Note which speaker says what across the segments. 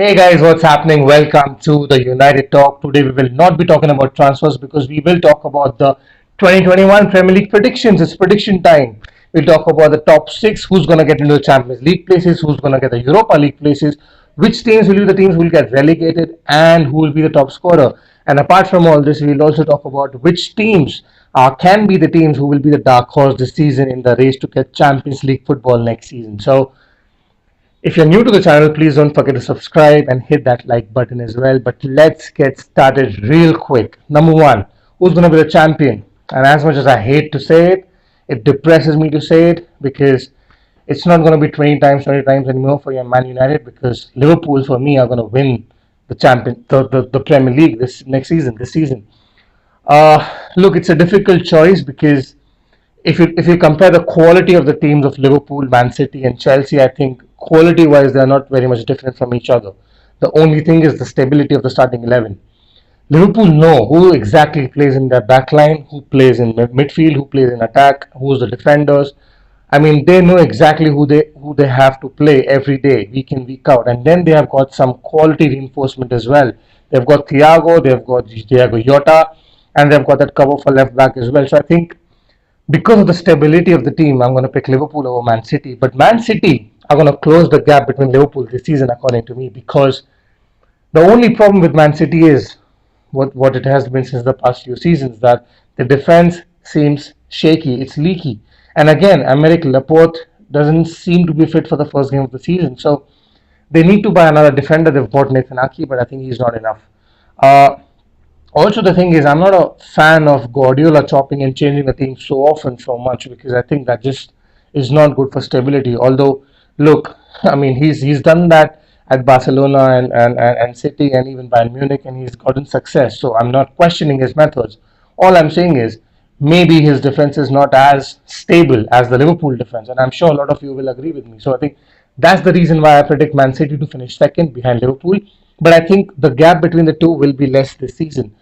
Speaker 1: Hey guys, what's happening? Welcome to the United Talk. Today we will not be talking about transfers because we will talk about the 2021 Premier League predictions. It's prediction time. We'll talk about the top six, who's going to get into the Champions League places, who's going to get the Europa League places, which teams will be the teams who will get relegated, and who will be the top scorer. And apart from all this, we'll also talk about which teams can be the teams who will be the dark horse this season in the race to get Champions League football next season. So if you're new to the channel, please don't forget to subscribe and hit that like button as well. But let's get started real quick. Number one, who's going to be the champion? And as much as I hate to say it, it depresses me to say it because it's not going to be 20 times, 20 times anymore for your Man United because Liverpool, for me, are going to win the Premier League this season. Look, it's a difficult choice because if you compare the quality of the teams of Liverpool, Man City, and Chelsea, I think quality wise they are not very much different from each other. The only thing is the stability of the starting 11. Liverpool know who exactly plays in their back line, who plays in midfield, who plays in attack, who's the defenders. I mean, they know exactly who they have to play every day, week in, week out. And then they have got some quality reinforcement as well. They've got Thiago, they've got Thiago Jota, and they've got that cover for left back as well. So I think because of the stability of the team, I'm going to pick Liverpool over Man City. But Man City are going to close the gap between Liverpool this season, according to me, because the only problem with Man City is what it has been since the past few seasons, that the defense seems shaky, it's leaky. And again, Aymeric Laporte doesn't seem to be fit for the first game of the season. So they need to buy another defender. They've bought Nathan Aki, but I think he's not enough. Uh, Also, the thing is, I'm not a fan of Guardiola chopping and changing the team so often, so much, because I think that just is not good for stability. Although, look, I mean, he's done that at Barcelona and City and even Bayern Munich, and he's gotten success. So I'm not questioning his methods. All I'm saying is maybe his defense is not as stable as the Liverpool defense, and I'm sure a lot of you will agree with me. So I think that's the reason why I predict Man City to finish second behind Liverpool. But I think the gap between the two will be less this season.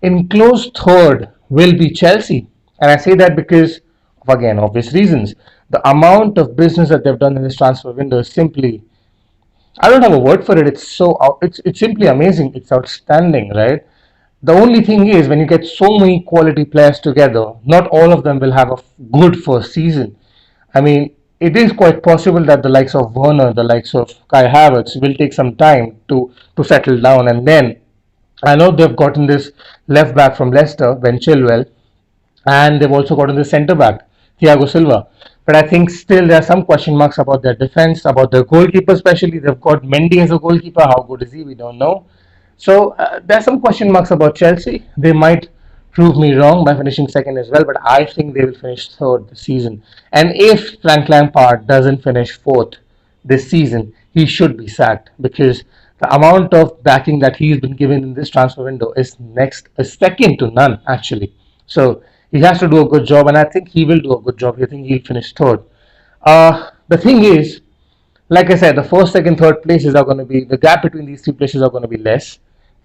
Speaker 1: In close third will be Chelsea. And I say that because of, again, obvious reasons. The amount of business that they've done in this transfer window is simply, I don't have a word for it. It's simply amazing. It's outstanding, right? The only thing is, when you get so many quality players together, not all of them will have a good first season. I mean, it is quite possible that the likes of Werner, the likes of Kai Havertz will take some time to settle down, and then I know they've gotten this left back from Leicester, Ben Chilwell, and they've also gotten the centre back, Thiago Silva. But I think still there are some question marks about their defense, about their goalkeeper, especially. They've got Mendy as a goalkeeper. How good is he? We don't know. So there are some question marks about Chelsea. They might prove me wrong by finishing second as well, but I think they will finish third this season. And if Frank Lampard doesn't finish fourth this season, he should be sacked because the amount of backing that he's been given in this transfer window is second to none actually. So he has to do a good job, and I think he will do a good job. I think he'll finish third. The thing is, like I said, the first, second, third places are going to be, the gap between these three places are going to be less.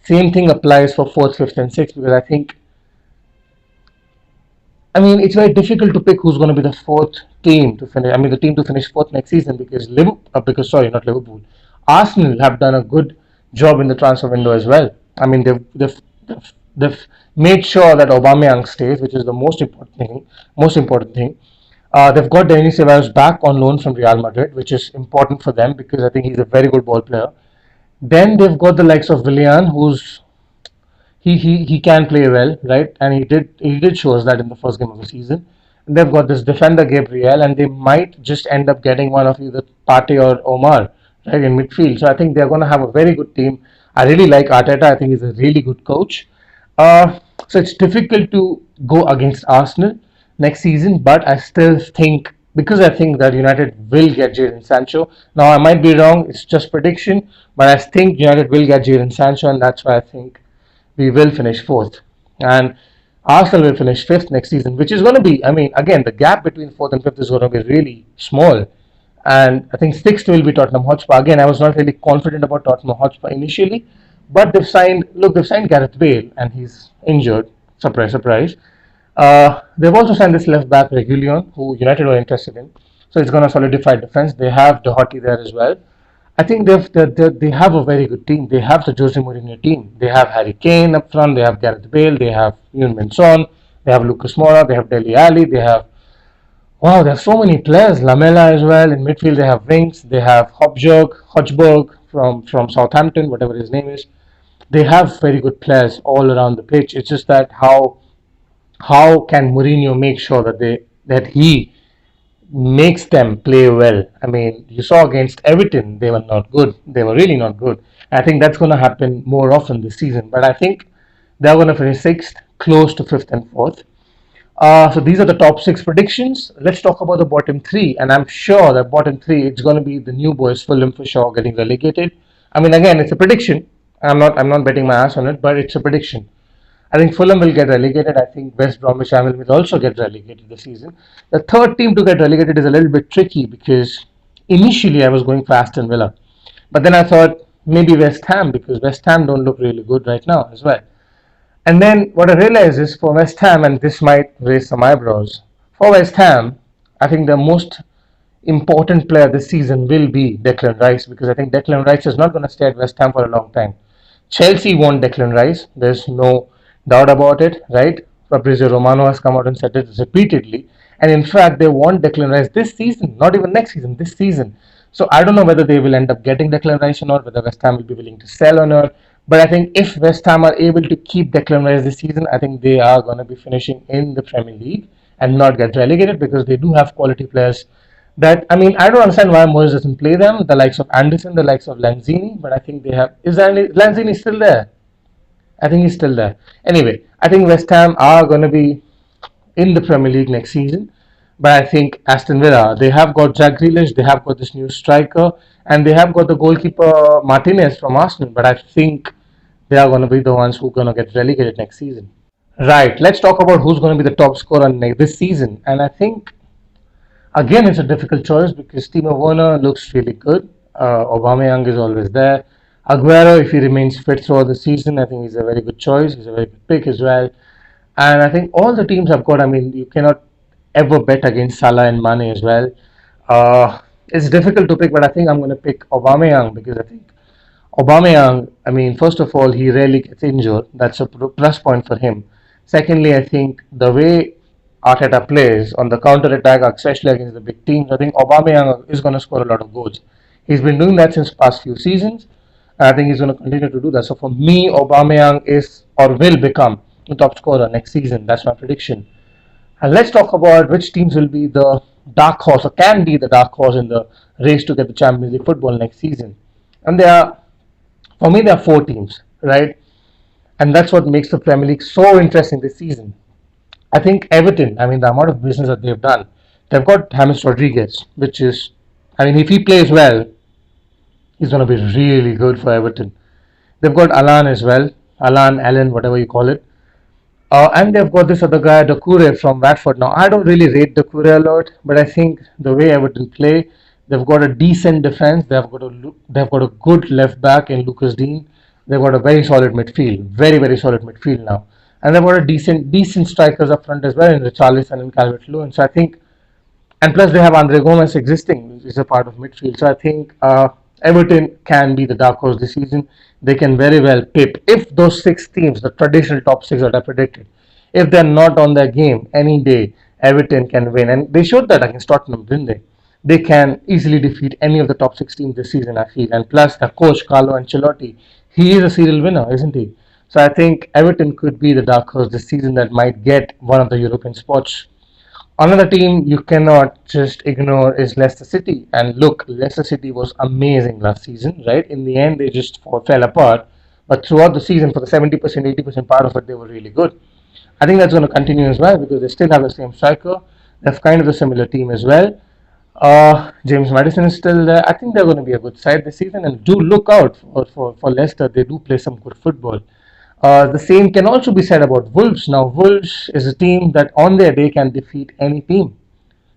Speaker 1: Same thing applies for fourth, fifth, and sixth because I mean, it's very difficult to pick who's going to be the fourth team to finish. I mean, the team to finish fourth next season because not Liverpool, Arsenal have done a good job in the transfer window as well. I mean, they've made sure that Aubameyang stays, which is the most important thing. Most important thing. They've got Denis Ceballos back on loan from Real Madrid, which is important for them because I think he's a very good ball player. Then they've got the likes of Willian, who's he can play well, right? And he did show us that in the first game of the season. And they've got this defender Gabriel, and they might just end up getting one of either Partey or Omar, right, in midfield. So I think they're going to have a very good team. I really like Arteta. I think he's a really good coach. So it's difficult to go against Arsenal next season, but I still think, because I think that United will get Jadon Sancho. Now I might be wrong; it's just prediction, but I think United will get Jadon Sancho, and that's why I think we will finish fourth, and Arsenal will finish fifth next season, which is going to be, I mean, again, the gap between fourth and fifth is going to be really small. And I think sixth will be Tottenham Hotspur. Again, I was not really confident about Tottenham Hotspur initially, but they've signed Gareth Bale, and he's injured. Surprise, surprise. They've also signed this left back Regulion, who United were interested in. So it's going to solidify defense. They have Doherty there as well. I think they have a very good team. They have the Jose Mourinho team. They have Harry Kane up front. They have Gareth Bale. They have Yoon Son. They have Lucas Moura. They have Dele Alli. They have wow. They have so many players. Lamela as well in midfield. They have Winks. They have Hojberg from Southampton, whatever his name is. They have very good players all around the pitch. It's just that how can Mourinho make sure that he makes them play well. I mean, you saw against Everton, they were not good. They were really not good. I think that's going to happen more often this season. But I think they're going to finish sixth, close to fifth and fourth. So these are the top six predictions. Let's talk about the bottom three. And I'm sure that bottom three, it's going to be the new boys, Fulham for sure, getting relegated. I mean, again, it's a prediction. I'm not betting my ass on it, but it's a prediction. I think Fulham will get relegated. I think West Bromwich Albion will also get relegated this season. The third team to get relegated is a little bit tricky because initially I was going for Aston Villa, but then I thought maybe West Ham because West Ham don't look really good right now as well. And then what I realized is for West Ham, and this might raise some eyebrows, for West Ham, I think the most important player this season will be Declan Rice because I think Declan Rice is not going to stay at West Ham for a long time. Chelsea want Declan Rice. There's no doubt about it, right? Fabrizio Romano has come out and said it repeatedly. And in fact, they want Declan Rice this season, not even next season, this season. So I don't know whether they will end up getting Declan Rice or not, whether West Ham will be willing to sell or not. But I think if West Ham are able to keep Declan Rice this season, I think they are going to be finishing in the Premier League and not get relegated because they do have quality players that I mean I don't understand why Moyes doesn't play them, the likes of Anderson, the likes of Lanzini, but I think they have is Lanzini still there? I think he's still there. Anyway, I think West Ham are gonna be in the Premier League next season. But I think Aston Villa, they have got Jack Grealish, they have got this new striker, and they have got the goalkeeper Martinez from Arsenal. But I think they are going to be the ones who are going to get relegated next season. Right. Let's talk about who's going to be the top scorer this season. And I think again, it's a difficult choice because Timo Werner looks really good. Aubameyang is always there. Aguero, if he remains fit throughout the season, I think he's a very good choice. He's a very good pick as well. And I think all the teams have got, I mean, you cannot ever bet against Salah and Mane as well. It's difficult to pick, but I think I'm going to pick Aubameyang because I think Aubameyang, I mean, first of all, he rarely gets injured. That's a plus point for him. Secondly, I think the way Arteta plays on the counter attack, especially against the big teams, I think Aubameyang is going to score a lot of goals. He's been doing that since past few seasons. And I think he's going to continue to do that. So for me, Aubameyang is or will become the top scorer next season. That's my prediction. And let's talk about which teams will be the dark horse or can be the dark horse in the race to get the Champions League football next season. And for me, there are four teams, right? And that's what makes the Premier League so interesting this season. I think Everton, I mean, the amount of business that they've done, they've got James Rodriguez, which is, I mean, if he plays well, he's going to be really good for Everton. They've got Alan as well, Allen, whatever you call it. And they've got this other guy, Doucouré from Watford. Now, I don't really rate Doucouré a lot, but I think the way Everton play, they've got a decent defense. They've got a good left back in Lucas Dean. They've got a very solid midfield, very solid midfield now, and they've got a decent strikers up front as well in Richarlison and Calvert-Lewin. So I think, and plus they have Andre Gomes existing, which is a part of midfield. So I think Everton can be the dark horse this season. They can very well pip if those six teams, the traditional top six that I predicted, if they're not on their game any day, Everton can win, and they showed that against Tottenham, didn't they? They can easily defeat any of the top six teams this season, I feel. And plus, the coach Carlo Ancelotti, he is a serial winner, isn't he? So I think Everton could be the dark horse this season that might get one of the European spots. Another team you cannot just ignore is Leicester City. And look, Leicester City was amazing last season, right? In the end, they just fell apart. But throughout the season, for the 70%, 80% part of it, they were really good. I think that's going to continue as well because they still have the same striker. They have kind of a similar team as well. James Madison is still there. I think they're going to be a good side this season. And do look out for Leicester. They do play some good football. The same can also be said about Wolves. Now, Wolves is a team that on their day can defeat any team.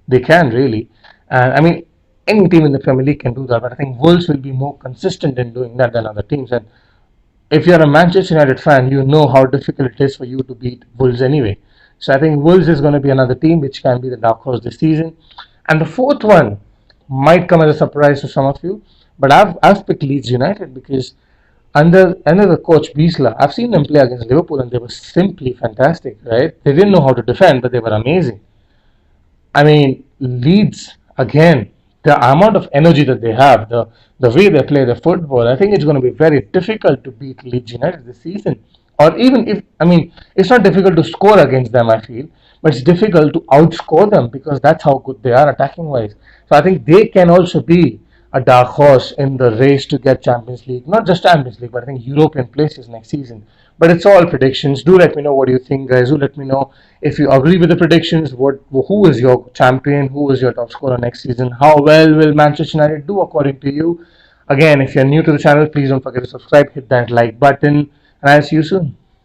Speaker 1: They can really. I mean, any team in the Premier League can do that, but I think Wolves will be more consistent in doing that than other teams. And if you're a Manchester United fan, you know how difficult it is for you to beat Wolves anyway. So I think Wolves is going to be another team which can be the dark horse this season. And the fourth one might come as a surprise to some of you, But I've picked Leeds United because under the coach Biesler, I've seen them play against Liverpool and they were simply fantastic, right? They didn't know how to defend, but they were amazing. I mean, Leeds again, the amount of energy that they have, the way they play the football, I think it's going to be very difficult to beat Leeds United this season. Or even if, I mean, it's not difficult to score against them, I feel, but it's difficult to outscore them because that's how good they are attacking wise. So I think they can also be a dark horse in the race to get Champions League. Not just Champions League, but I think European places next season. But it's all predictions. Do let me know what you think, guys. Do let me know if you agree with the predictions. Who is your champion? Who is your top scorer next season? How well will Manchester United do according to you? Again, if you're new to the channel, please don't forget to subscribe, hit that like button, and I'll see you soon.